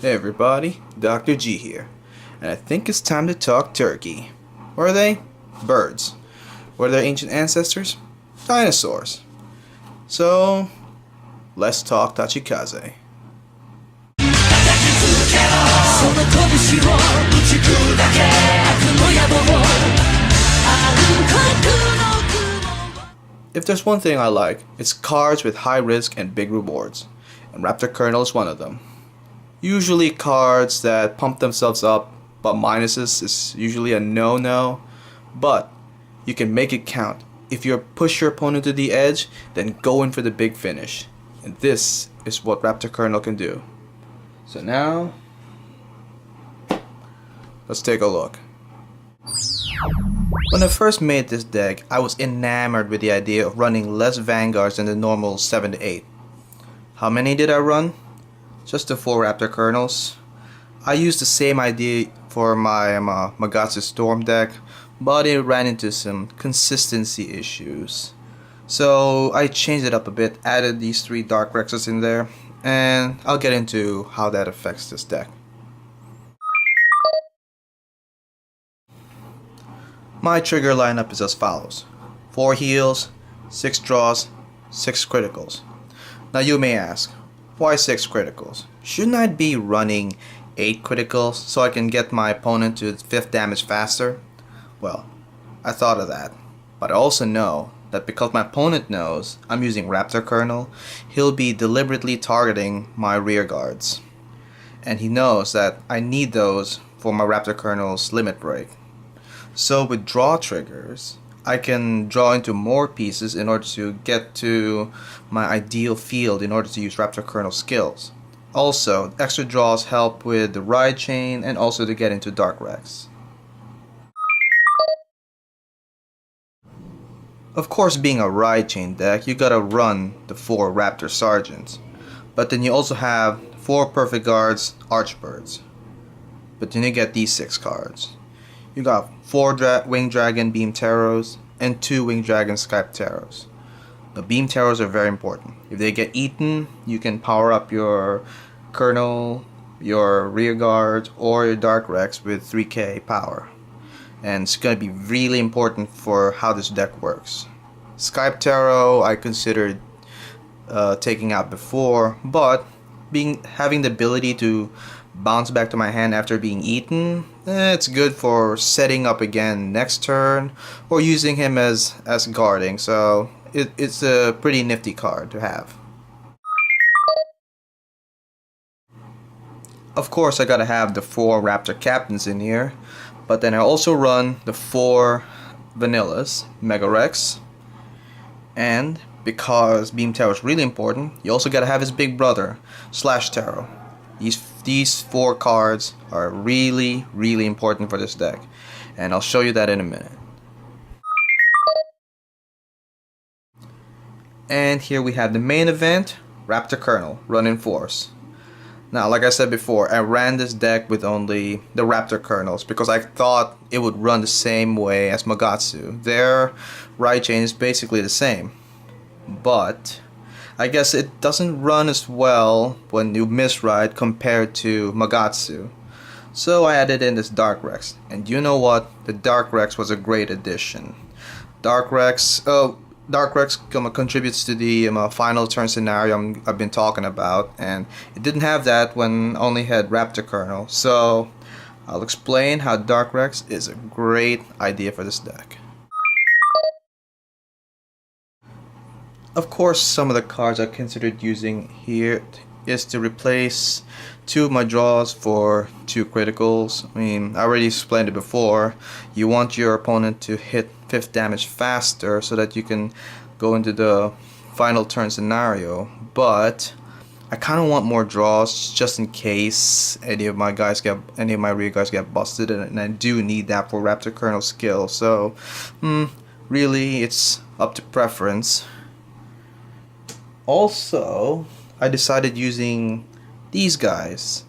Hey everybody, Dr. G here, and I think it's time to talk turkey. What are they? Birds. What are their ancient ancestors? Dinosaurs. So, let's talk Tachikaze. If there's one thing I like, it's cards with high risk and big rewards, and Raptor Colonel is one of them. Usually cards that pump themselves up, but minuses is usually a no-no, but you can make it count. If you push your opponent to the edge, then go in for the big finish. And this is what Raptor Colonel can do. So now, let's take a look. When I first made this deck, I was enamored with the idea of running less Vanguards than the normal 7 to 8. How many did I run? Just the 4 Raptor Colonels. I used the same idea for my Magatsu Storm deck, but it ran into some consistency issues. So I changed it up a bit, added these 3 Dark Rexes in there, and I'll get into how that affects this deck. My trigger lineup is as follows: 4 heals, 6 draws, 6 criticals. Now you may ask, why 6 criticals? Shouldn't I be running 8 criticals so I can get my opponent to 5th damage faster? Well, I thought of that, but I also know that because my opponent knows I'm using Raptor Colonel, he'll be deliberately targeting my rear guards. And he knows that I need those for my Raptor Colonel's limit break. So with draw triggers, I can draw into more pieces in order to get to my ideal field in order to use Raptor Colonel skills. Also, extra draws help with the ride chain and also to get into Dark Rex. Of course, being a ride chain deck, you gotta run the 4 Raptor Sergeants. But then you also have 4 Perfect Guards Archbirds. But then you get these 6 cards. You got 4 Winged Dragon Beam Terrors and 2 Winged Dragon Skype Terrors. The Beam Terrors are very important. If they get eaten, you can power up your Colonel, your Rear Guard, or your Dark Rex with 3k power. And it's going to be really important for how this deck works. Skype Tarot I considered taking out before, but having the ability to bounce back to my hand after being eaten, it's good for setting up again next turn or using him as guarding, so it's a pretty nifty card to have. Of course I gotta have the 4 Raptor Captains in here, but then I also run the 4 Vanillas, Mega Rex, and because Beam Tarot is really important, you also gotta have his big brother, Slash Tarot. These 4 cards are really important for this deck, and I'll show you that in a minute. And here we have the main event, Raptor Colonel, run in force. Now, like I said before, I ran this deck with only the Raptor Colonels because I thought it would run the same way as Magatsu. Their ride chain is basically the same, but I guess it doesn't run as well when you misride compared to Magatsu. So I added in this Dark Rex, and you know what? The Dark Rex was a great addition. Dark Rex contributes to the final turn scenario I've been talking about, and it didn't have that when only had Raptor Colonel. So I'll explain how Dark Rex is a great idea for this deck. Of course, some of the cards I considered using here is to replace 2 of my draws for 2 criticals. I mean, I already explained it before. You want your opponent to hit 5th damage faster so that you can go into the final turn scenario. But I kind of want more draws just in case any of my rear guys get busted, and I do need that for Raptor Colonel skill. So, really, it's up to preference. Also, I decided using these guys,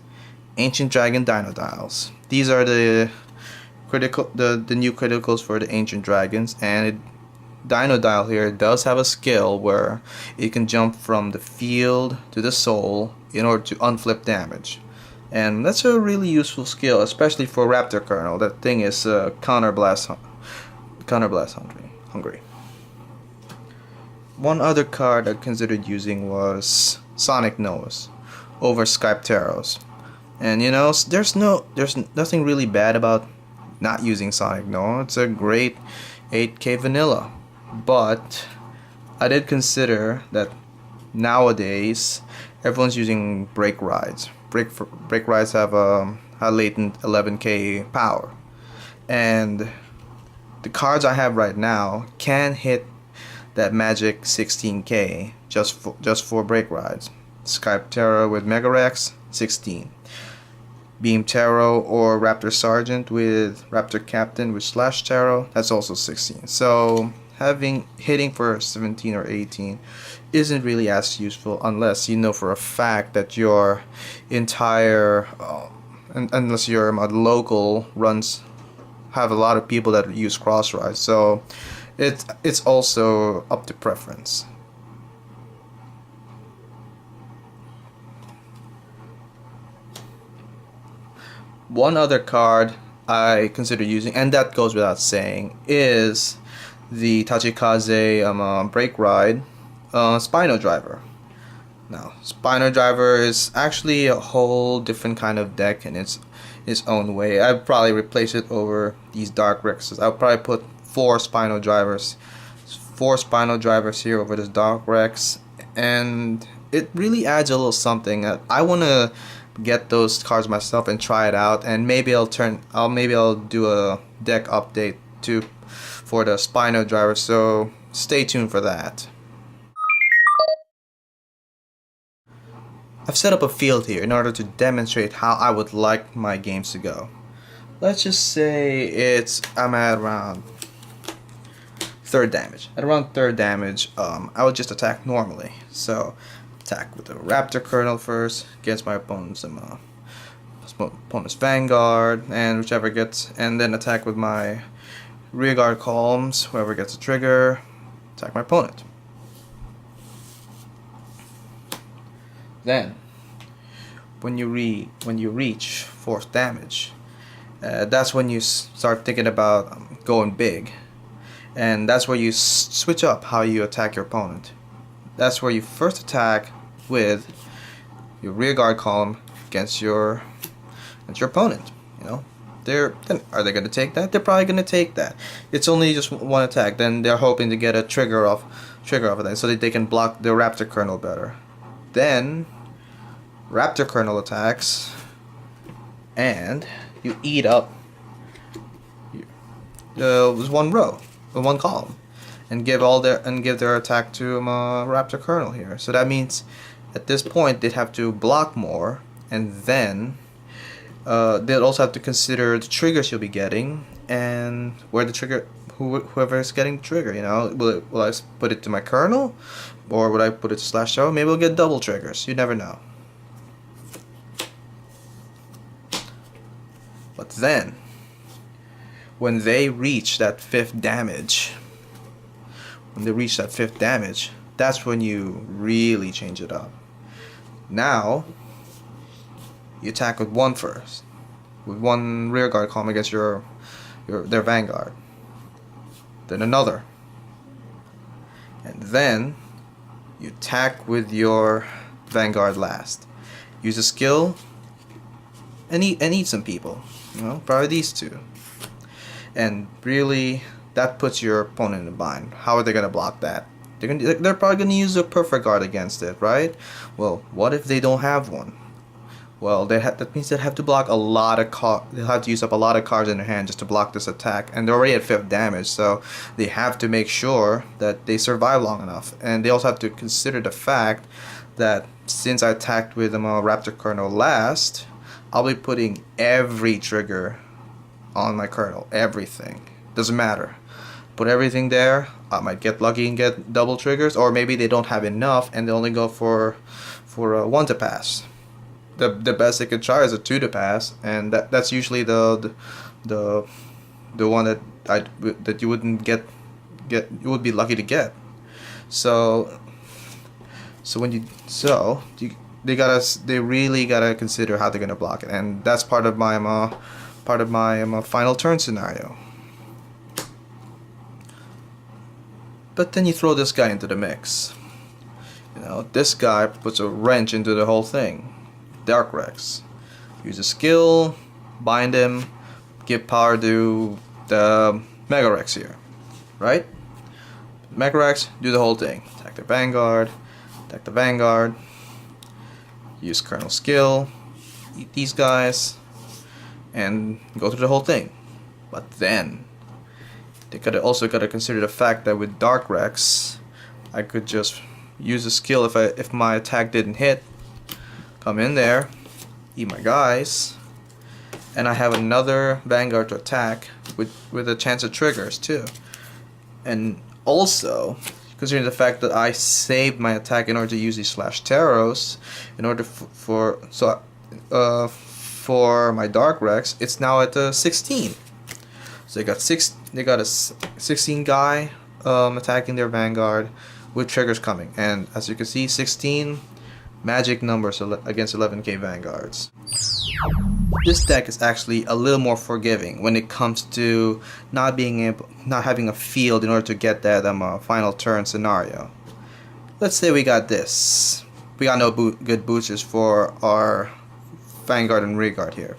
Ancient Dragon Dino Dials. These are the new criticals for the Ancient Dragons, and Dino Dial here does have a skill where it can jump from the field to the soul in order to unflip damage. and that's a really useful skill, especially for Raptor Kernel. That thing is counterblast hungry. One other card I considered using was Sonic Nose over Skype Taros. And you know, there's nothing really bad about not using Sonic Nose. It's a great 8K vanilla. But I did consider that nowadays everyone's using brake rides. Brake rides have a latent 11K power. And the cards I have right now can hit that magic 16K just for brake rides. Skype Terra with Megarex 16. Beam Tarot or Raptor Sergeant with Raptor Captain with Slash Tarot, that's also 16. So hitting for 17 or 18 isn't really as useful unless you know for a fact that your entire unless your local runs have a lot of people that use cross rides. So it's also up to preference. One other card I consider using, and that goes without saying, is the Tachikaze Brake Ride Spino Driver. Now, Spino Driver is actually a whole different kind of deck in its own way. I'd probably replace it over these Dark Rexes. I'll probably put four Spino Drivers here over this Dark Rex, and it really adds a little something. I want to get those cards myself and try it out, and maybe I'll do a deck update too for the Spino Driver, so stay tuned for that. I've set up a field here in order to demonstrate how I would like my games to go. Let's just say I'm at around third damage. At around third damage, I would just attack normally. So attack with the Raptor Kernel first against my opponent's Vanguard, and whichever gets, and then attack with my rearguard columns. Whoever gets a trigger, attack my opponent. Then, when you reach fourth damage, that's when you start thinking about going big, and that's where you switch up how you attack your opponent. That's where you first attack with your rearguard column against your opponent. You know, are they going to take that? They're probably going to take that. It's only just one attack. Then they're hoping to get a trigger off of it, so that they can block the Raptor Kernel better. Then Raptor Kernel attacks, and you eat up one row, one column, and give their attack to Raptor Kernel here. So that means at this point they'd have to block more, and then they'll also have to consider the triggers you'll be getting and where the trigger, whoever is getting the trigger. You know, will I put it to my Kernel, or would I put it to Slash Show? Maybe we'll get double triggers. You never know. But then, when they reach that fifth damage, that's when you really change it up. Now, you attack with one first, with one rearguard column against their Vanguard, then another, and then you attack with your Vanguard last. Use a skill and eat some people. You know, probably these two. And really, that puts your opponent in a bind. How are they gonna block that? They're probably gonna use a perfect guard against it, right? Well, what if they don't have one? Well, that means they'd have to block a lot of they'll have to use up a lot of cards in their hand just to block this attack, and they're already at 5th damage, so they have to make sure that they survive long enough. And they also have to consider the fact that since I attacked with Raptor Kernel last, I'll be putting every trigger on my Kernel. Everything. Doesn't matter. Put everything there. I might get lucky and get double triggers, or maybe they don't have enough and they only go for one to pass. The best they could try is a 2 to pass, and that's usually the one that you wouldn't get you would be lucky to get. So they really gotta consider how they're gonna block it, and that's part of my final turn scenario. But then you throw this guy into the mix. You know, this guy puts a wrench into the whole thing. Dark Rex. Use a skill, bind him, give power to the Mega Rex here. Right? Mega Rex, do the whole thing. Attack the Vanguard. Use Colonel skill, eat these guys, and go through the whole thing. But then they also gotta consider the fact that with Dark Rex, I could just use a skill if my attack didn't hit. Come in there, eat my guys, and I have another Vanguard to attack with a chance of triggers too. And also, considering the fact that I saved my attack in order to use these slash terrors, in order for my Dark Rex, it's now at 16. So they got a 16 guy attacking their Vanguard with triggers coming, and as you can see, 16 magic numbers against 11k Vanguards. This deck is actually a little more forgiving when it comes to not having a field in order to get that final turn scenario. Let's say we got this. We got no good boosters for our Vanguard and Rearguard here.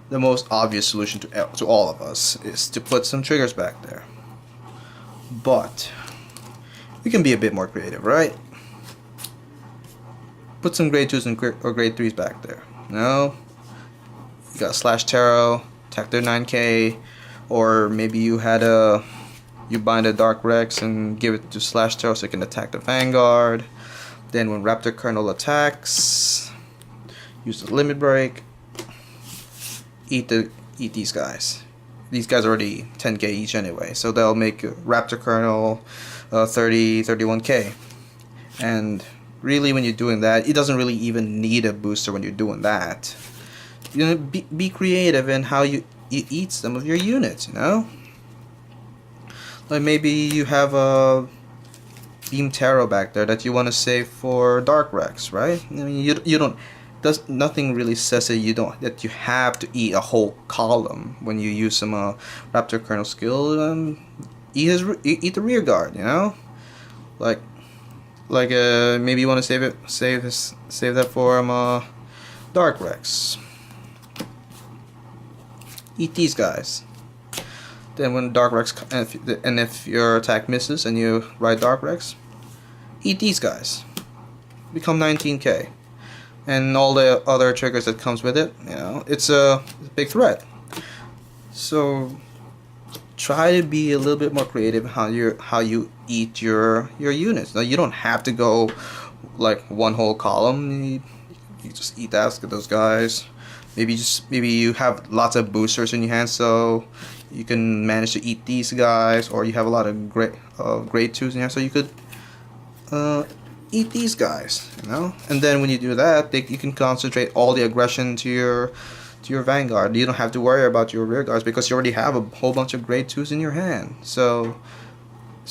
The most obvious solution to all of us is to put some triggers back there. But we can be a bit more creative, right? Put some grade 2s or grade 3s back there. No? You got slash tarot, attack their 9k, or maybe you bind a Dark Rex and give it to slash tarot so it can attack the Vanguard. Then when Raptor Colonel attacks, use the limit break, eat these guys. These guys are already 10k each anyway, so they'll make Raptor Colonel 31k. And really, when you're doing that, it doesn't really even need a booster when you're doing that. You know, be creative in how you eat some of your units, you know? Like maybe you have a Beam Tarot back there that you want to save for Dark Rex, right? I mean, you don't. Nothing really says that you have to eat a whole column when you use some Raptor Colonel skill. Eat the rear guard, you know? Like maybe you want to save that for Dark Rex. Eat these guys. Then when Dark Rex, and if your attack misses and you ride Dark Rex, eat these guys. Become 19k, and all the other triggers that comes with it. You know, it's a big threat. So try to be a little bit more creative how you eat your units. Now you don't have to go like one whole column. You just eat those guys. Maybe you have lots of boosters in your hand, so you can manage to eat these guys, or you have a lot of grade 2s in here, so you could eat these guys, you know. And then when you do that, you can concentrate all the aggression to your Vanguard. You don't have to worry about your rear guards because you already have a whole bunch of grade 2s in your hand. So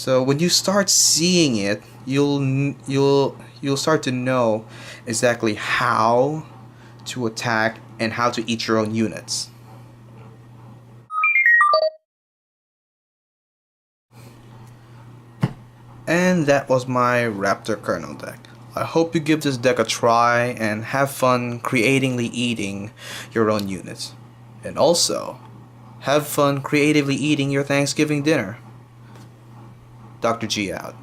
when you start seeing it, you'll start to know exactly how to attack and how to eat your own units. And that was my Raptor Colonel deck. I hope you give this deck a try and have fun creatively eating your own units. And also, have fun creatively eating your Thanksgiving dinner. Dr. G out.